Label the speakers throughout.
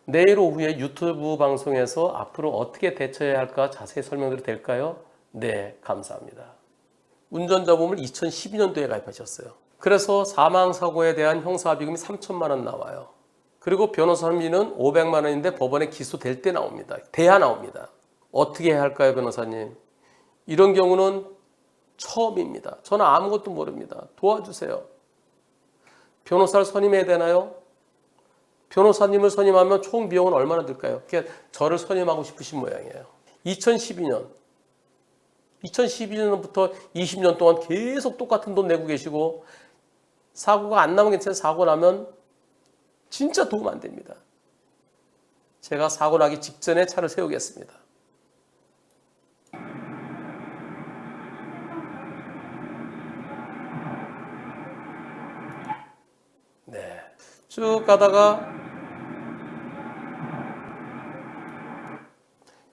Speaker 1: 내일 오후에 유튜브 방송에서 앞으로 어떻게 대처해야 할까 자세히 설명드려도 될까요? 네, 감사합니다. 운전자보험을 2012년도에 가입하셨어요. 그래서 사망사고에 대한 형사합의금이 3천만 원 나와요. 그리고 변호사비는 500만 원인데 법원에 기소될 때 나옵니다. 돼야 나옵니다. 어떻게 해야 할까요, 변호사님? 이런 경우는 처음입니다. 저는 아무것도 모릅니다. 도와주세요. 변호사를 선임해야 되나요? 변호사님을 선임하면 총 비용은 얼마나 들까요? 그러니까 저를 선임하고 싶으신 모양이에요. 2012년부터 20년 동안 계속 똑같은 돈 내고 계시고 사고가 안 나면 괜찮아요. 사고 나면 진짜 도움 안 됩니다. 제가 사고 나기 직전에 차를 세우겠습니다. 네, 쭉 가다가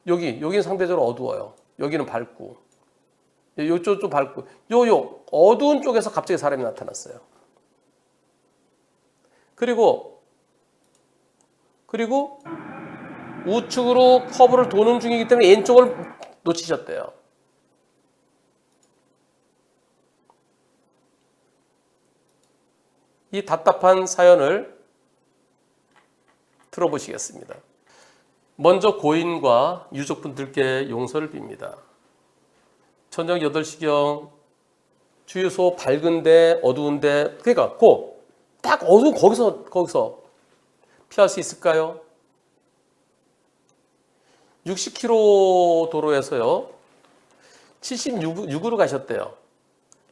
Speaker 1: 여기는 상대적으로 어두워요. 여기는 밝고, 이쪽 좀 밝고, 요 어두운 쪽에서 갑자기 사람이 나타났어요. 그리고 우측으로 커브를 도는 중이기 때문에 왼쪽을 놓치셨대요. 이 답답한 사연을 들어보시겠습니다. 먼저 고인과 유족분들께 용서를 빕니다. 저녁 8시경 주유소 밝은데 어두운데 그러니까 딱 어두운 거기서 피할 수 있을까요? 60km 도로에서요 76으로 가셨대요.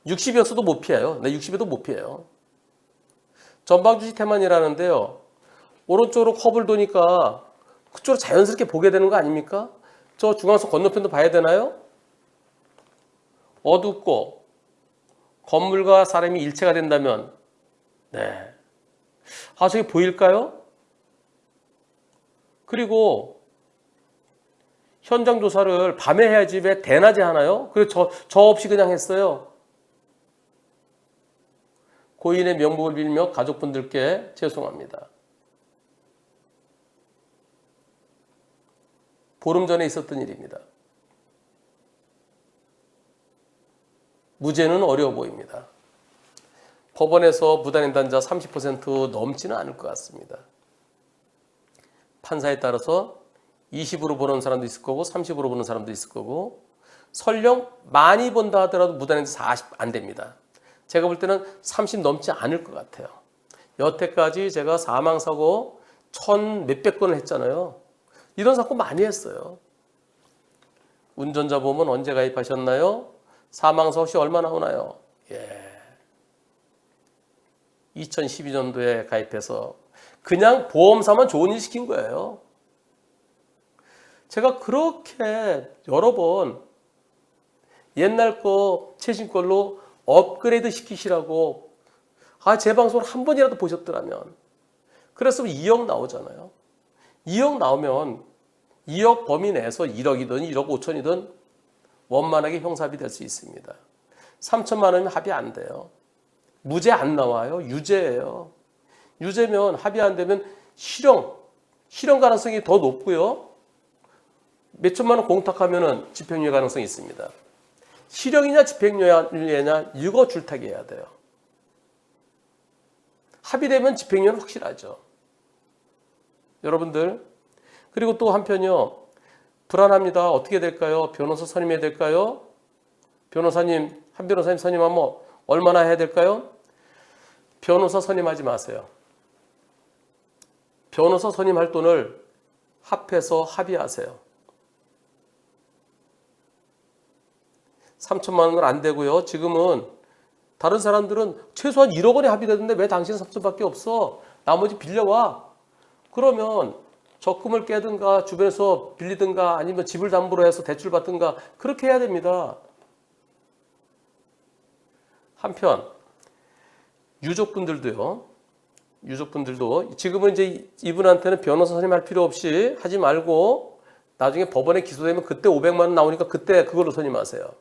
Speaker 1: 60이었어도 못 피해요. 네, 60에도 못 피해요. 전방주시 태만이라는데요. 오른쪽으로 커브를 도니까 그쪽으로 자연스럽게 보게 되는 거 아닙니까? 저 중앙선 건너편도 봐야 되나요? 어둡고 건물과 사람이 일체가 된다면 네. 저게 보일까요? 그리고 현장 조사를 밤에 해야지 왜 대낮에 하나요? 그래서 저 없이 그냥 했어요. 고인의 명복을 빌며 가족분들께 죄송합니다. 보름 전에 있었던 일입니다. 무죄는 어려워 보입니다. 법원에서 무단횡단자 30% 넘지는 않을 것 같습니다. 판사에 따라서 20으로 보는 사람도 있을 거고 30으로 보는 사람도 있을 거고 설령 많이 본다 하더라도 무단횡단 40 안 됩니다. 제가 볼 때는 30 넘지 않을 것 같아요. 여태까지 제가 사망사고 1000몇백 건을 했잖아요. 이런 사고 많이 했어요. 운전자 보험은 언제 가입하셨나요? 사망사 혹시 얼마 나오나요? 2012년도에 가입해서 그냥 보험사만 좋은 일 시킨 거예요. 제가 그렇게 여러 번 옛날 거 최신 걸로 업그레이드 시키시라고 제 방송을 한 번이라도 보셨더라면 그랬으면 2억 나오잖아요. 2억 나오면 2억 범위 내에서 1억이든 1억 5천이든 원만하게 형사합의 될 수 있습니다. 3천만 원이면 합의 안 돼요. 무죄 안 나와요. 유죄예요. 유죄면 합의 안 되면 실형 가능성이 더 높고요. 몇 천만 원 공탁하면 집행유예 가능성이 있습니다. 실형이냐 집행유예냐 이거 줄타기해야 돼요. 합의되면 집행유예는 확실하죠. 여러분들 그리고 또 한편요. 불안합니다. 어떻게 될까요? 변호사 선임해야 될까요? 변호사님 한 변호사님 선임하면 얼마나 해야 될까요? 변호사 선임하지 마세요. 변호사 선임할 돈을 합해서 합의하세요. 3천만 원은 안 되고요. 지금은 다른 사람들은 최소한 1억 원에 합의되는데 왜 당신은 3천밖에 없어? 나머지 빌려와. 그러면 적금을 깨든가 주변에서 빌리든가 아니면 집을 담보로 해서 대출 받든가 그렇게 해야 됩니다. 한편 유족분들도 지금은 이제 이분한테는 변호사 선임할 필요 없이 하지 말고 나중에 법원에 기소되면 그때 500만 원 나오니까 그때 그걸로 선임하세요.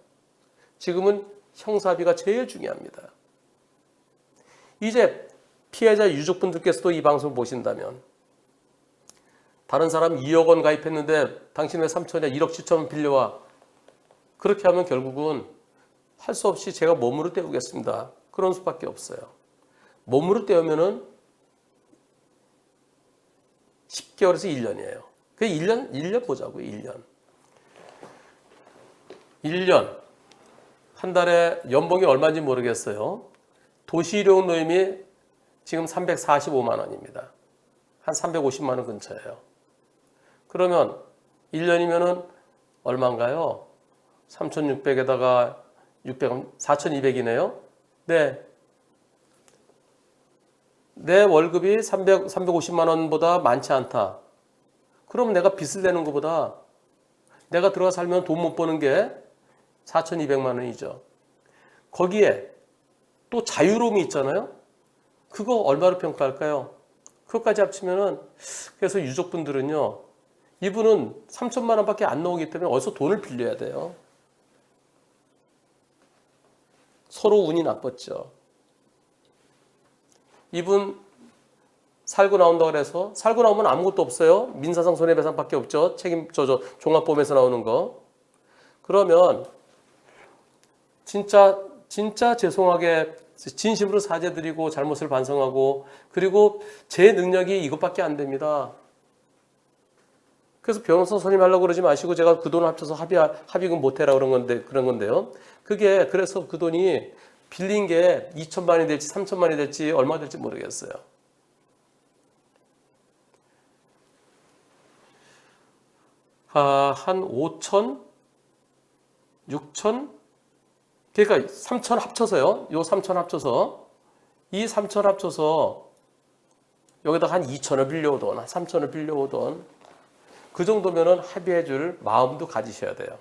Speaker 1: 지금은 형사합의가 제일 중요합니다. 이제 피해자 유족분들께서도 이 방송을 보신다면 다른 사람 2억 원 가입했는데 당신 왜 3천이야? 1억 7천 빌려와. 그렇게 하면 결국은 할 수 없이 제가 몸으로 때우겠습니다. 그런 수밖에 없어요. 몸으로 때우면은 10개월에서 1년이에요. 그 1년 보자고요. 1년. 1년. 한 달에 연봉이 얼마인지 모르겠어요. 도시일용 노임이 지금 345만 원입니다. 한 350만 원 근처예요. 그러면 1년이면은 얼마인가요? 3,600에다가 600, 4,200이네요. 네. 내 월급이 350만 원보다 많지 않다. 그러면 내가 빚을 내는 것보다 내가 들어가 살면 돈 못 버는 게 4,200만 원이죠. 거기에 또 자유로움이 있잖아요. 그거 얼마로 평가할까요? 그것까지 합치면은 그래서 유족분들은요. 이분은 3천만 원밖에 안 나오기 때문에 어디서 돈을 빌려야 돼요. 서로 운이 나빴죠. 이분 살고 나온다고 그래서 살고 나오면 아무것도 없어요. 민사상 손해배상밖에 없죠. 종합보험에서 나오는 거. 그러면 진짜 죄송하게 진심으로 사죄드리고 잘못을 반성하고 그리고 제 능력이 이것밖에 안 됩니다. 그래서 변호사 선임하려고 그러지 마시고 제가 그 돈을 합쳐서 합의금 못해라 그런 건데요. 그게 그래서 그 돈이 빌린 게 2천만이 될지 3천만이 될지 얼마 될지 모르겠어요. 한 5천, 6천, 그러니까 3천 합쳐서요. 요 3천 합쳐서 이 3천 합쳐서 여기다 한 2천을 빌려오던, 한 3천을 빌려오던 그 정도면은 합의해 줄 마음도 가지셔야 돼요.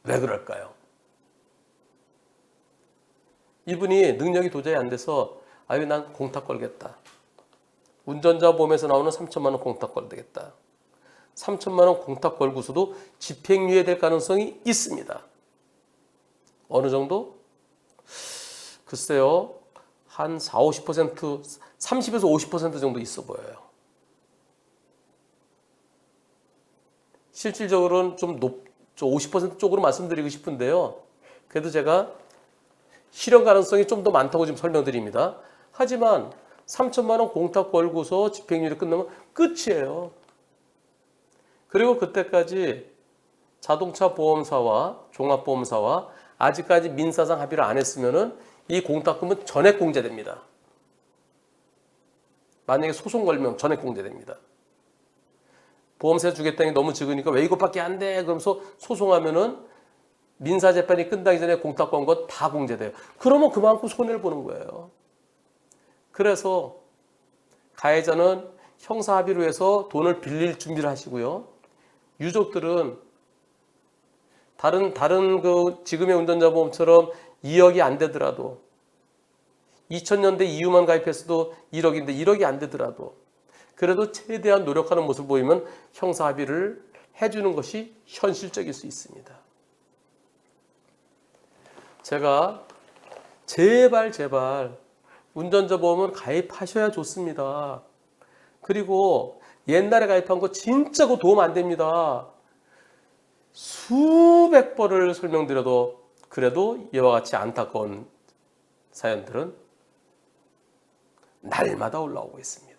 Speaker 1: 왜 그럴까요? 이분이 능력이 도저히 안 돼서 아유 난 공탁 걸겠다. 운전자 보험에서 나오는 3천만 원 공탁 걸겠다. 3천만 원 공탁 걸고서도 집행유예 될 가능성이 있습니다. 어느 정도? 글쎄요. 한 40%, 30에서 50% 정도 있어 보여요. 실질적으로는 좀 50% 쪽으로 말씀드리고 싶은데요. 그래도 제가 실현 가능성이 좀 더 많다고 지금 설명드립니다. 하지만 3천만 원 공탁 걸고서 집행유예 끝나면 끝이에요. 그리고 그때까지 자동차 보험사와 종합보험사와 아직까지 민사상 합의를 안 했으면은 이 공탁금은 전액 공제됩니다. 만약에 소송 걸면 전액 공제됩니다. 보험세 주겠다는 게 너무 적으니까 왜 이것밖에 안 돼? 그러면서 소송하면은 민사재판이 끝나기 전에 공탁 건 거 다 공제돼요. 그러면 그만큼 손해를 보는 거예요. 그래서 가해자는 형사합의로 해서 돈을 빌릴 준비를 하시고요. 유족들은 다른 그 지금의 운전자 보험처럼 2억이 안 되더라도 2000년대 이후만 가입했어도 1억인데 1억이 안 되더라도 그래도 최대한 노력하는 모습을 보이면 형사 합의를 해주는 것이 현실적일 수 있습니다. 제가 제발 운전자 보험은 가입하셔야 좋습니다. 그리고 옛날에 가입한 거 진짜 그 도움 안 됩니다. 수백 번을 설명드려도 그래도 이와 같이 안타까운 사연들은 날마다 올라오고 있습니다.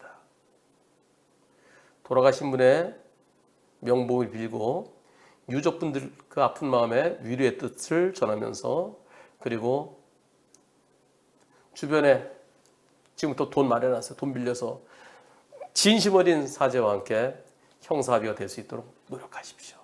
Speaker 1: 돌아가신 분의 명복을 빌고 유족분들 그 아픈 마음에 위로의 뜻을 전하면서 그리고 주변에 지금부터 돈 마련하세요. 돈 빌려서 진심 어린 사죄와 함께 형사합의가 될 수 있도록 노력하십시오.